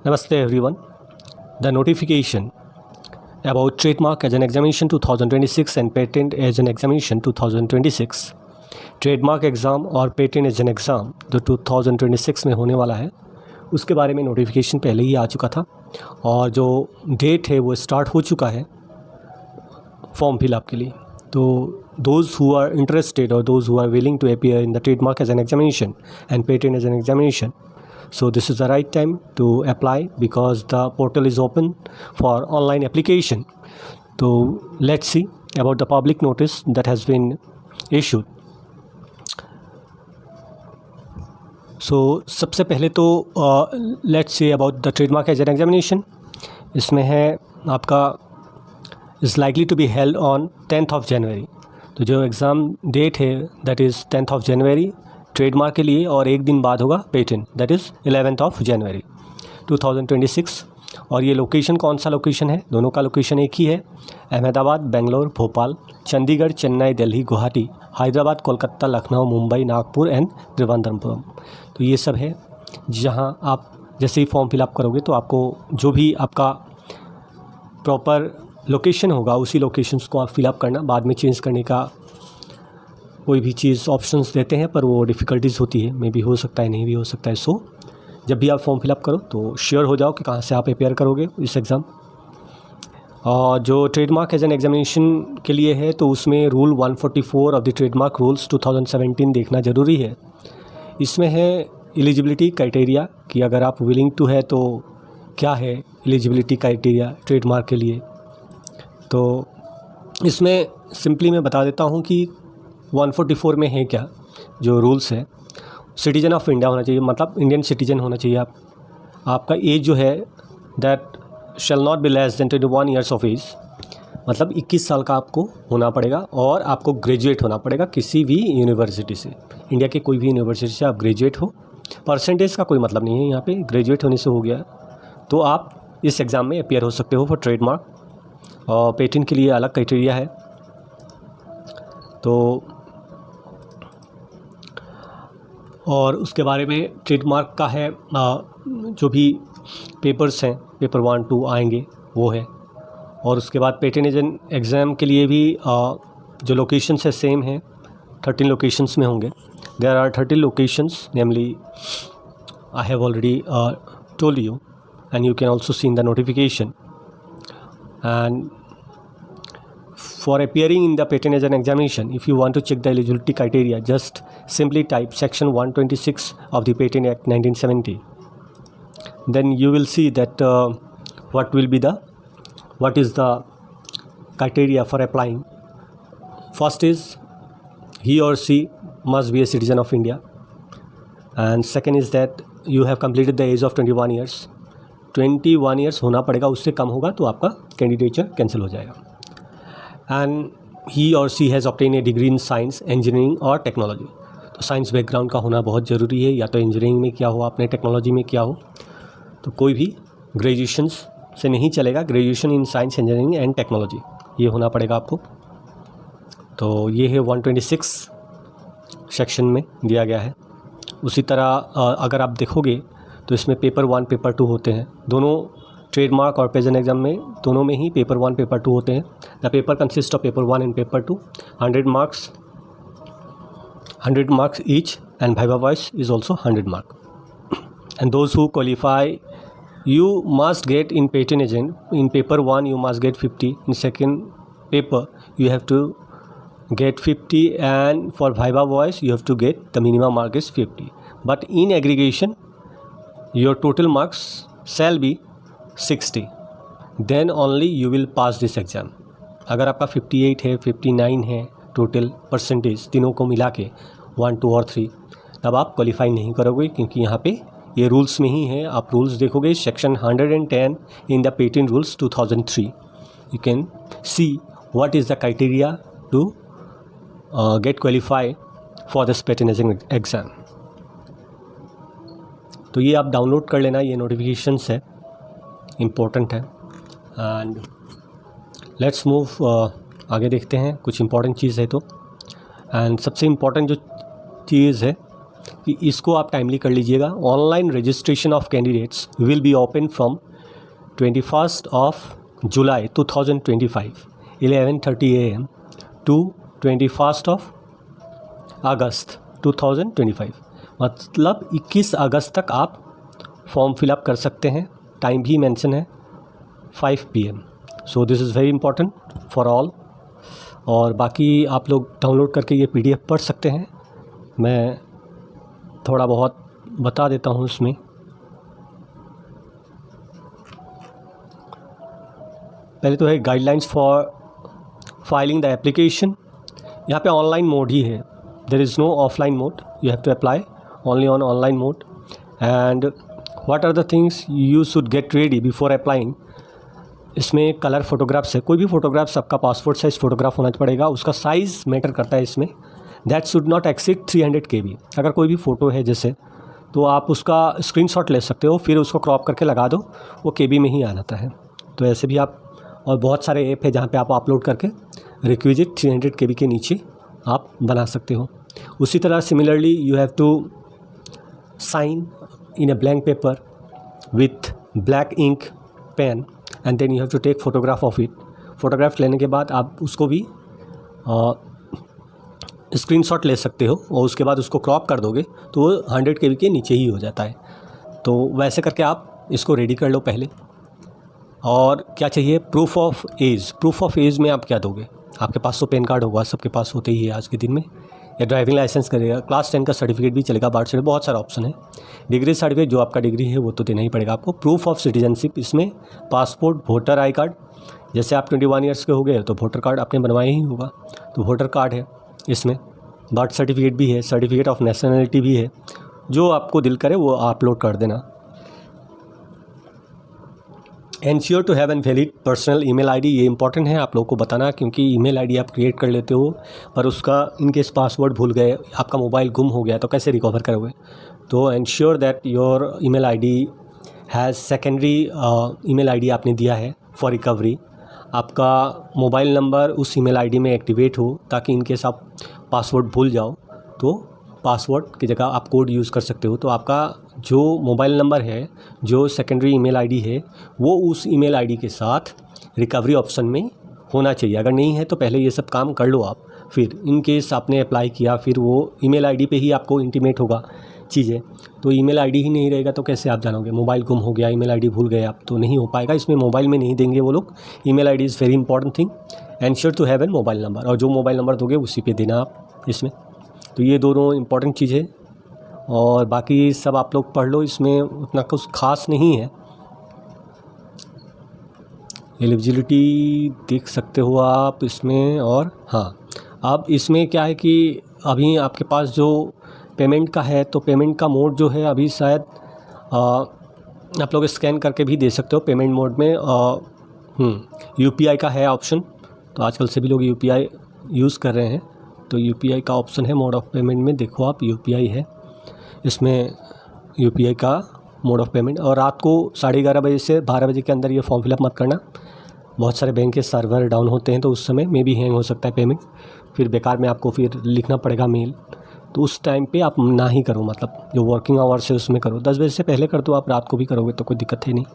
Namaste everyone. The notification about trademark as an examination 2026 and patent as an examination 2026. Trademark exam और patent as N exam जो 2026 में होने वाला है उसके बारे में नोटिफिकेशन पहले ही आ चुका था और जो डेट है वो स्टार्ट हो चुका है फॉर्म फिलअप के लिए. तो दोज़ हु आर इंटरेस्टेड और those who are willing to appear in the trademark as an examination and patent as an examination, so this is the right time to apply because the portal is open for online application. So let's see about the public notice that has been issued. So सबसे पहले तो let's see about the trademark as an examination. इसमें है आपका is likely to be held on 10th of January. तो जो exam date है that is 10th of January trademark के लिए, और एक दिन बाद होगा patent that is 11th of January 2026. और ये लोकेशन कौन सा लोकेशन है? दोनों का लोकेशन एक ही है, अहमदाबाद, बेंगलोर, भोपाल, चंडीगढ़, चेन्नई, दिल्ली, गुवाहाटी, हैदराबाद, कोलकाता, लखनऊ, मुंबई, नागपुर एंड त्रिवेंद्रपुरम. तो ये सब है जहाँ आप जैसे ही फॉर्म फिलअप करोगे तो आपको जो भी आपका प्रॉपर लोकेशन होगा उसी लोकेशंस को आप फिलअप करना. बाद में चेंज करने का कोई भी चीज़ ऑप्शंस देते हैं पर वो डिफ़िकल्टीज़ होती है, मे भी हो सकता है नहीं भी हो सकता है. सो जब भी आप फॉर्म फिलअप करो तो श्योर हो जाओ कि कहाँ से आप अपेयर करोगे इस एग्ज़ाम. और जो ट्रेडमार्क एज एन एग्जामिनेशन के लिए है तो उसमें rule 144 of the trademark rules 2017 देखना ज़रूरी है. इसमें है एलिजिबिलिटी क्राइटेरिया कि अगर आप विलिंग टू है तो क्या है एलिजिबिलिटी क्राइटेरिया ट्रेडमार्क के लिए. तो इसमें सिंपली मैं बता देता हूँ कि 144 में है क्या जो रूल्स है. सिटीज़न ऑफ इंडिया होना चाहिए, मतलब इंडियन सिटीज़न होना चाहिए आप. आपका एज जो है that shall not be less than 21 years of age, मतलब 21 साल का आपको होना पड़ेगा. और आपको ग्रेजुएट होना पड़ेगा किसी भी यूनिवर्सिटी से, इंडिया के कोई भी यूनिवर्सिटी से आप ग्रेजुएट हो. परसेंटेज का कोई मतलब नहीं है यहाँ पे, ग्रेजुएट होने से हो गया तो आप इस एग्ज़ाम में अपियर हो सकते हो फॉर ट्रेडमार्क. और पेटेंट के लिए अलग क्राइटेरिया है. तो और उसके बारे में ट्रेडमार्क का है जो भी पेपर्स हैं, पेपर 1, 2 आएंगे वो है. और उसके बाद पेटेंट एग्ज़ाम के लिए भी जो लोकेशंस है सेम है, 13 लोकेशंस में होंगे. There are 13 locations, namely I have already told you and you can also see in the notification. And for appearing in the patent as an examination, if you want to check the eligibility criteria, just simply type section 126 of the Patent Act 1970. Then you will see that what is the criteria for applying. First is he or she must be a citizen of India, and second is that you have completed the age of 21 years. 21 years होना पड़ेगा, उससे कम होगा तो आपका candidature cancel हो जाएगा. And he और she has obtain a degree in science, engineering और टेक्नोलॉजी. तो साइंस बैकग्राउंड का होना बहुत ज़रूरी है, या तो इंजीनियरिंग में किया हो आपने, टेक्नोलॉजी में किया हो. तो कोई भी ग्रेजुएशन से नहीं चलेगा, graduation in science, engineering and technology ये होना पड़ेगा आपको. तो ये है 126 सेक्शन में दिया गया है. उसी तरह अगर आप देखोगे तो इसमें पेपर 1, पेपर 2 होते हैं. दोनों ट्रेडमार्क और पेटेंट एग्जाम में दोनों में ही पेपर 1, पेपर 2 होते हैं. The paper consist of paper 1 and paper 2. 100 marks each and viva voice is also 100 mark. And those who qualify you must get in patent agent in paper 1 you must get 50, in second paper you have to get 50, and for viva voice you have to get the minimum mark is 50, but in aggregation your total marks shall be 60, then only you will pass this exam. अगर आपका 58 है, 59 है total percentage तीनों को मिला के 1, 2 और 3, तब आप क्वालिफाई नहीं करोगे, क्योंकि यहाँ पे ये रूल्स में ही है. आप रूल्स देखोगे section 110 in the patent rules 2003, you can see what is the criteria to get qualify for this patent exam. तो ये आप डाउनलोड कर लेना, ये नोटिफिकेशंस है, इम्पोर्टेंट है. एंड लेट्स मूव, आगे देखते हैं कुछ इम्पोर्टेंट चीज़ है तो. एंड सबसे इम्पोर्टेंट जो चीज़ है कि इसको आप टाइमली कर लीजिएगा। Online registration of candidates will be open from 21 of July 2025 11:30 AM to 21 of August 2025, मतलब 21 अगस्त तक आप फॉर्म फिलअप कर सकते हैं। टाइम भी मेंशन है 5 PM। So this is very important for all. और बाकी आप लोग डाउनलोड करके ये PDF पढ़ सकते हैं। मैं थोड़ा बहुत बता देता हूँ इसमें। पहले तो है guidelines for filing the application. यहाँ पे ऑनलाइन मोड ही है, there is no offline mode, you have to apply only on online mode. And what are the things you should get ready before applying. इसमें colour photographs है, कोई भी photographs आपका passport size photograph होना पड़ेगा, उसका साइज़ मैटर करता है इसमें। That should not exceed 300 KB। अगर कोई भी फ़ोटो है जैसे, तो आप उसका स्क्रीनशॉट ले सकते हो, फिर उसको क्रॉप करके लगा दो, वो KB में ही आ जाता है। तो ऐसे भी आप, और बहुत सारे ऐप है जहाँ पे आप अपलोड करके रिक्विजिट 300 KB के नीचे आप बना सकते हो। उसी तरह similarly you have to sign in a blank paper with black ink pen and then you have to take photograph of it. Photograph लेने के बाद आप उसको भी स्क्रीनशॉट ले सकते हो, और उसके बाद उसको क्रॉप कर दोगे तो वो 100 KB के नीचे ही हो जाता है। तो वैसे करके आप इसको रेडी कर लो पहले। और क्या चाहिए, proof of age. Proof of age में आप क्या दोगे, आपके पास तो पैन कार्ड होगा, सबके पास होते ही है आज के दिन में, या ड्राइविंग लाइसेंस करेगा, क्लास 10 का सर्टिफिकेट भी चलेगा, बर्थ सर्टिफिकेट, बहुत सारा ऑप्शन है। डिग्री सर्टिफिकेट जो आपका डिग्री है वो तो देना ही पड़ेगा आपको। प्रूफ ऑफ सिटीजनशिप, इसमें पासपोर्ट, वोटर आई कार्ड, जैसे आप 21 ईयर्स के हो गए तो वोटर कार्ड आपने बनवाया ही होगा, तो वोटर कार्ड है इसमें। बर्थ सर्टिफिकेट भी है, सर्टिफिकेट ऑफ नेशनलिटी भी है, जो आपको दिल करे वो अपलोड कर देना। Ensure to have an valid personal email ID. ये इंपॉर्टेंट है आप लोगों को बताना, क्योंकि ईमेल आईडी आप क्रिएट कर लेते हो पर उसका इनकेस पासवर्ड भूल गए, आपका मोबाइल गुम हो गया तो कैसे रिकवर करोगे। तो ensure that your email ID has secondary email ID आपने दिया है फॉर रिकवरी। आपका मोबाइल नंबर उस ईमेल आईडी में एक्टिवेट हो, ताकि इनकेस आप पासवर्ड भूल जाओ तो पासवर्ड की जगह आप कोड यूज़ कर सकते हो। तो आपका जो मोबाइल नंबर है, जो सेकेंडरी ईमेल आईडी है, वो उस ईमेल आईडी के साथ रिकवरी ऑप्शन में होना चाहिए। अगर नहीं है तो पहले ये सब काम कर लो आप, फिर इन केस आपने अप्लाई किया फिर वो ईमेल आईडी पे ही आपको इंटीमेट होगा चीज़ें। तो ईमेल आईडी ही नहीं रहेगा तो कैसे आप जानोगे, मोबाइल गुम हो गया, ईमेल आईडी भूल गए आप, तो नहीं हो पाएगा। इसमें मोबाइल में नहीं देंगे वो लोग, email ID is very important thing. Ensure to have an mobile number, और जो मोबाइल नंबर दोगे उसी पे देना आप इसमें। तो ये दोनों इंपॉर्टेंट चीज़ है, और बाकी सब आप लोग पढ़ लो, इसमें उतना कुछ खास नहीं है। एलिजिबिलिटी देख सकते हो आप इसमें। और हाँ, अब इसमें क्या है कि अभी आपके पास जो पेमेंट का है, तो पेमेंट का मोड जो है अभी शायद आप लोग स्कैन करके भी दे सकते हो पेमेंट मोड में। UPI का है ऑप्शन, तो आजकल सभी लोग UPI यूज़ कर रहे हैं, तो UPI का ऑप्शन है मोड ऑफ पेमेंट में। देखो आप UPI है इसमें, UPI का मोड ऑफ पेमेंट। और रात को 11:30 बजे से 12 बजे के अंदर ये फॉर्म फिलअप मत करना, बहुत सारे बैंक के सर्वर डाउन होते हैं, तो उस समय में भी हैंग हो सकता है पेमेंट, फिर बेकार में आपको फिर लिखना पड़ेगा मेल। तो उस टाइम पे आप ना ही करो, मतलब जो वर्किंग आवर्स है उसमें करो। 10 बजे से पहले कर दो, आप रात को भी करोगे तो कोई दिक्कत है नहीं।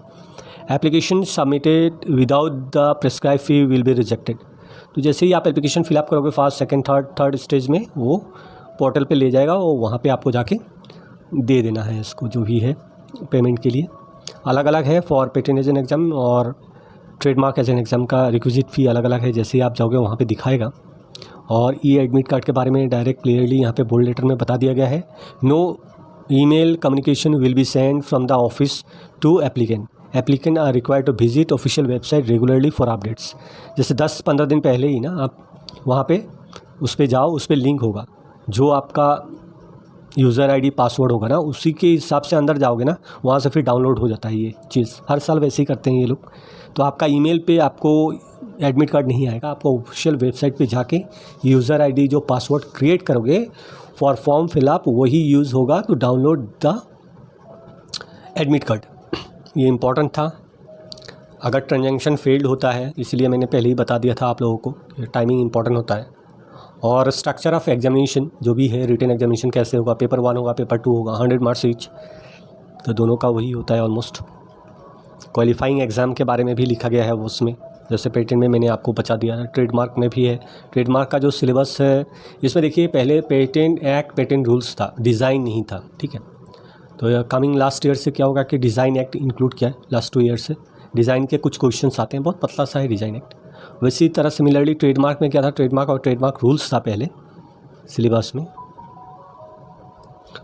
Application submitted without the prescribe fee will be rejected. तो जैसे ही आप एप्लीकेशन फिलअप करोगे फर्स्ट, सेकंड, थर्ड स्टेज में, वो पोर्टल पे ले जाएगा, और वहाँ पे आपको जाके दे देना है इसको, जो भी है पेमेंट के लिए। अलग अलग है, फॉर पेटेंट एजेंट एग्ज़ाम और ट्रेडमार्क एजेंट एग्ज़ाम का रिक्विजिट फ़ी अलग अलग है। जैसे ही आप जाओगे वहाँ पे दिखाएगा। और एडमिट कार्ड के बारे में डायरेक्ट क्लियरली यहाँ पे बोल्ड लेटर में बता दिया गया है, no email communication will be send from the office to applicant are required to visit official website regularly for updates. जैसे 10-15 दिन पहले ही ना आप वहाँ पे उस पर जाओ, उस पर लिंक होगा, जो आपका यूज़र आईडी पासवर्ड होगा ना, उसी के हिसाब से अंदर जाओगे ना, वहाँ से फिर डाउनलोड हो जाता है ये चीज़। हर साल वैसे ही करते हैं ये लोग। तो आपका ईमेल पे आपको एडमिट कार्ड नहीं आएगा, आपको ऑफिशियल वेबसाइट पे जाके यूज़र आईडी जो पासवर्ड क्रिएट करोगे फॉर फॉर्म फिलअप, वही यूज़ होगा to download the admit card. ये इम्पॉर्टेंट था। अगर ट्रांजैक्शन फेल्ड होता है, इसलिए मैंने पहले ही बता दिया था आप लोगों को, टाइमिंग इंपॉर्टेंट होता है। और स्ट्रक्चर ऑफ एग्जामिनेशन जो भी है, रिटन एग्जामिनेशन कैसे होगा, पेपर 1 होगा, पेपर 2 होगा, 100 मार्क्स ईच, तो दोनों का वही होता है ऑलमोस्ट। क्वालिफाइंग एग्ज़ाम के बारे में भी लिखा गया है वो उसमें, जैसे पेटेंट में मैंने आपको बता दिया है, ट्रेडमार्क में भी है। ट्रेडमार्क का जो सिलेबस है इसमें देखिए, पहले पेटेंट एक्ट, पेटेंट रूल्स था, डिज़ाइन नहीं था, ठीक है। तो कमिंग लास्ट ईयर से क्या होगा कि डिज़ाइन एक्ट इंक्लूड किया है, लास्ट 2 ईयर से डिज़ाइन के कुछ क्वेश्चंस आते हैं, बहुत पतला सा है डिज़ाइन एक्ट। वैसी तरह सिमिलरली ट्रेडमार्क में क्या था, ट्रेडमार्क और ट्रेडमार्क रूल्स था पहले सिलेबस में।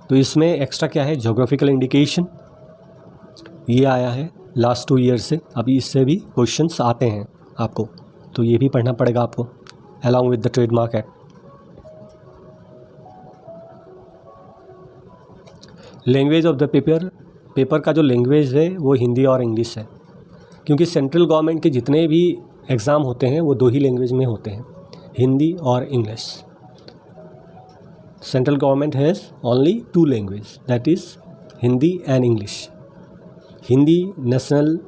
तो इसमें एक्स्ट्रा क्या है, ज्योग्राफिकल इंडिकेशन, ये आया है लास्ट 2 ईयर से, अभी इससे भी क्वेश्चंस आते हैं आपको, तो ये भी पढ़ना पड़ेगा आपको along with the trademark act. Language of the paper का जो लैंग्वेज है वो हिंदी और इंग्लिश है, क्योंकि सेंट्रल गवर्नमेंट के जितने भी एग्ज़ाम होते हैं वो 2 ही लैंग्वेज में होते हैं, हिंदी और English. Central government has only 2 language, that is Hindi and English. Hindi national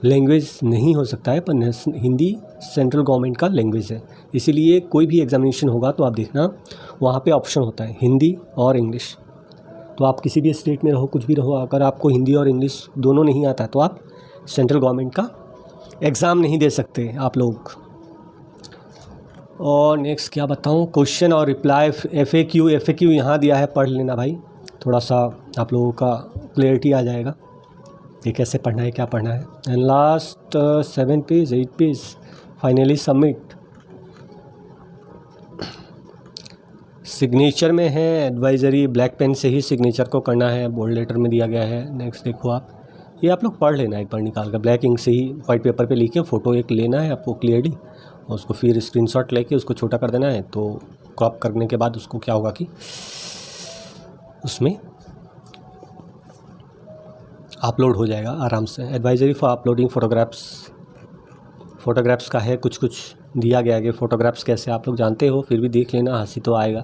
language नहीं हो सकता है, पर हिंदी सेंट्रल गवर्नमेंट का लैंग्वेज है, इसीलिए कोई भी एग्जामिनेशन होगा तो आप देखना वहाँ पे ऑप्शन होता है हिंदी और इंग्लिश। तो आप किसी भी स्टेट में रहो, कुछ भी रहो, अगर आपको हिंदी और इंग्लिश दोनों नहीं आता तो आप सेंट्रल गवर्नमेंट का एग्ज़ाम नहीं दे सकते आप लोग। और नेक्स्ट क्या बताऊँ, क्वेश्चन और रिप्लाई, FAQ यहाँ दिया है, पढ़ लेना भाई, थोड़ा सा आप लोगों का क्लियरिटी आ जाएगा ये कैसे पढ़ना है, क्या पढ़ना है। And last 7 page 8 page finally submit. Signature में है एडवाइजरी, ब्लैक पेन से ही सिग्नेचर को करना है, बोल्ड लेटर में दिया गया है। नेक्स्ट देखो आप, ये आप लोग पढ़ लेना एक बार निकाल कर, ब्लैक इंक से ही वाइट पेपर पे लिखे, फ़ोटो एक लेना है आपको क्लियरली, और उसको फिर स्क्रीनशॉट लेके उसको छोटा कर देना है। तो क्रॉप करने के बाद उसको क्या होगा कि उसमें अपलोड हो जाएगा आराम से। एडवाइजरी फॉर अपलोडिंग फ़ोटोग्राफ्स का है, कुछ दिया गया है कि फ़ोटोग्राफ्स कैसे आप लोग जानते हो, फिर भी देख लेना, हंसी तो आएगा।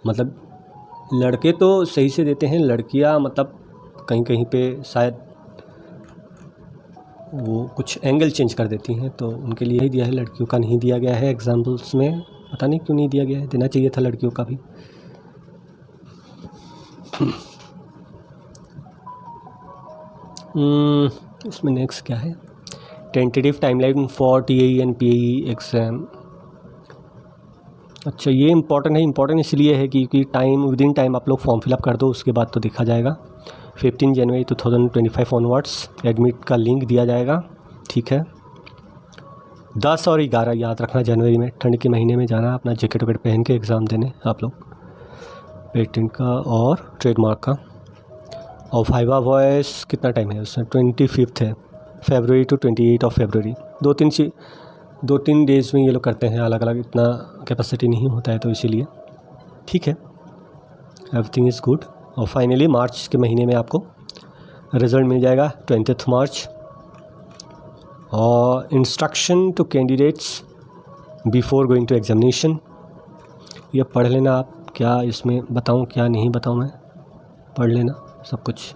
मतलब लड़के तो सही से देते हैं, लड़कियां मतलब कहीं कहीं पे शायद वो कुछ एंगल चेंज कर देती हैं, तो उनके लिए ही दिया है, लड़कियों का नहीं दिया गया है एग्जाम्पल्स में, पता नहीं क्यों नहीं दिया गया है, देना चाहिए था लड़कियों का भी। इसमें नेक्स्ट क्या है, tentative timeline for TAE and PAE exam. अच्छा ये इम्पॉर्टेंट इसलिए है कि टाइम विदिन टाइम आप लोग फॉर्म फिलअप कर दो, उसके बाद तो देखा जाएगा। 15 जनवरी 2025 ऑनवर्ड्स एडमिट का लिंक दिया जाएगा, ठीक है। 10 और 11 याद रखना, जनवरी में, ठंड के महीने में जाना, अपना जैकेट वैकेट पहन के एग्ज़ाम देने आप लोग, पेटेंट का और ट्रेडमार्क का। और वाइवा वॉइस कितना टाइम है उसमें, 25 है फरवरी टू 28 ऑफ फरवरी, 2-3 डेज़ में ये लोग करते हैं अलग अलग, इतना कैपेसिटी नहीं होता है तो इसीलिए, ठीक है। Everything is good. और फाइनली मार्च के महीने में आपको रिज़ल्ट मिल जाएगा 20 मार्च। और instruction to candidates before going to examination, ये पढ़ लेना आप, क्या इसमें बताऊं क्या नहीं बताऊं, मैं पढ़ लेना सब कुछ।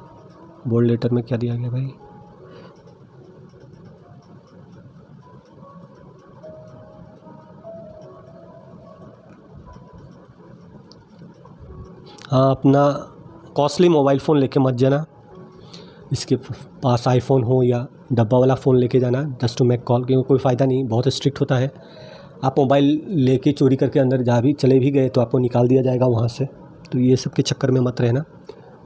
बोल्ड लेटर में क्या दिया गया भाई, हाँ, अपना कॉस्टली मोबाइल फ़ोन लेके मत जाना, इसके पास आईफोन हो या डब्बा वाला फ़ोन लेके जाना, जस्ट टू मेक कॉल, क्योंकि कोई फ़ायदा नहीं, बहुत स्ट्रिक्ट होता है। आप मोबाइल लेके चोरी करके अंदर जा भी चले भी गए तो आपको निकाल दिया जाएगा वहाँ से, तो ये सब के चक्कर में मत रहना।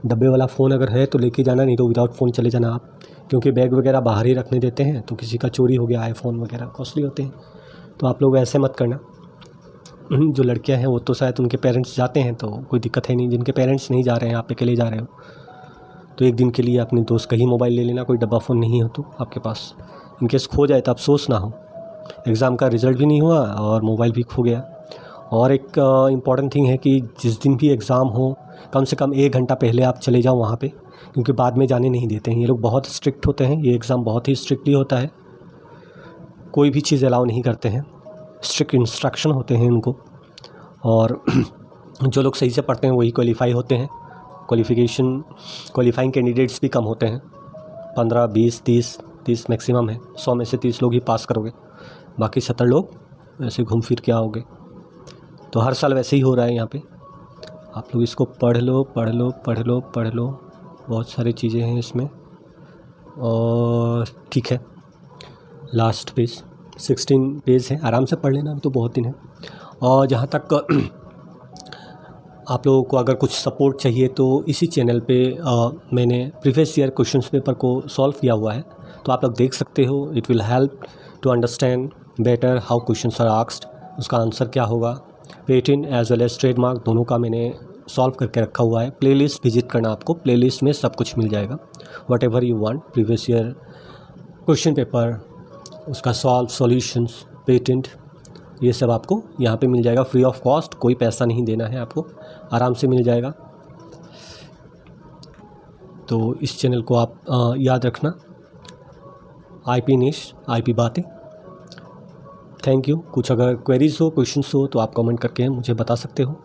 डब्बे वाला फ़ोन अगर है तो लेके जाना, नहीं तो विदाउट फ़ोन चले जाना आप, क्योंकि बैग वगैरह बाहर ही रखने देते हैं, तो किसी का चोरी हो गया, आईफोन वगैरह कॉस्टली होते हैं, तो आप लोग ऐसे मत करना। जो लड़कियां हैं वो तो शायद उनके पेरेंट्स जाते हैं तो कोई दिक्कत है नहीं, जिनके पेरेंट्स नहीं जा रहे हैं, आप अकेले जा रहे हो, तो एक दिन के लिए अपने दोस्त का ही मोबाइल ले लेना, कोई डब्बा फ़ोन नहीं हो तो आपके पास, इनकेस खो जाए तो अफसोस ना हो। एग्ज़ाम का रिज़ल्ट भी नहीं हुआ और मोबाइल भी खो गया। और एक इम्पॉर्टेंट थिंग है कि जिस दिन भी एग्ज़ाम हो कम से कम 1 घंटा पहले आप चले जाओ वहाँ पे, क्योंकि बाद में जाने नहीं देते हैं ये लोग, बहुत स्ट्रिक्ट होते हैं, ये एग्ज़ाम बहुत ही स्ट्रिक्टली होता है, कोई भी चीज़ अलाउ नहीं करते हैं, स्ट्रिक्ट इंस्ट्रक्शन होते हैं इनको। और जो लोग सही से पढ़ते हैं वही क्वालिफाई होते हैं, क्वालिफाइंग कैंडिडेट्स भी कम होते हैं, 15, 20, 30 मैक्सिमम है, 100 में से 30 लोग ही पास करोगे, बाकी 70 लोग ऐसे घूम फिर के आओगे। तो हर साल वैसे ही हो रहा है यहाँ पे। आप लोग इसको पढ़ लो पढ़ लो पढ़ लो पढ़ लो, बहुत सारी चीज़ें हैं इसमें। और ठीक है, लास्ट पेज 16 पेज है, आराम से पढ़ लेना, अभी तो बहुत दिन है। और जहाँ तक आप लोगों को अगर कुछ सपोर्ट चाहिए तो इसी चैनल पे मैंने प्रीवियस ईयर क्वेश्चन पेपर को सॉल्व किया हुआ है, तो आप लोग देख सकते हो। It will help to understand better how questions are asked, उसका आंसर क्या होगा। Patent as well as trademark दोनों का मैंने सॉल्व करके रखा हुआ है। प्लेलिस्ट विजिट करना, आपको प्लेलिस्ट में सब कुछ मिल जाएगा, what ever you want. Previous year question paper, उसका सॉल्व, सॉल्यूशंस, पेटेंट, ये सब आपको यहाँ पे मिल जाएगा फ्री ऑफ कॉस्ट। कोई पैसा नहीं देना है आपको, आराम से मिल जाएगा। तो इस चैनल को आप याद रखना, IP निश, IP बातें। Thank you. कुछ अगर क्वेरीज हो, क्वेश्चंस हो तो आप कमेंट करके मुझे बता सकते हो।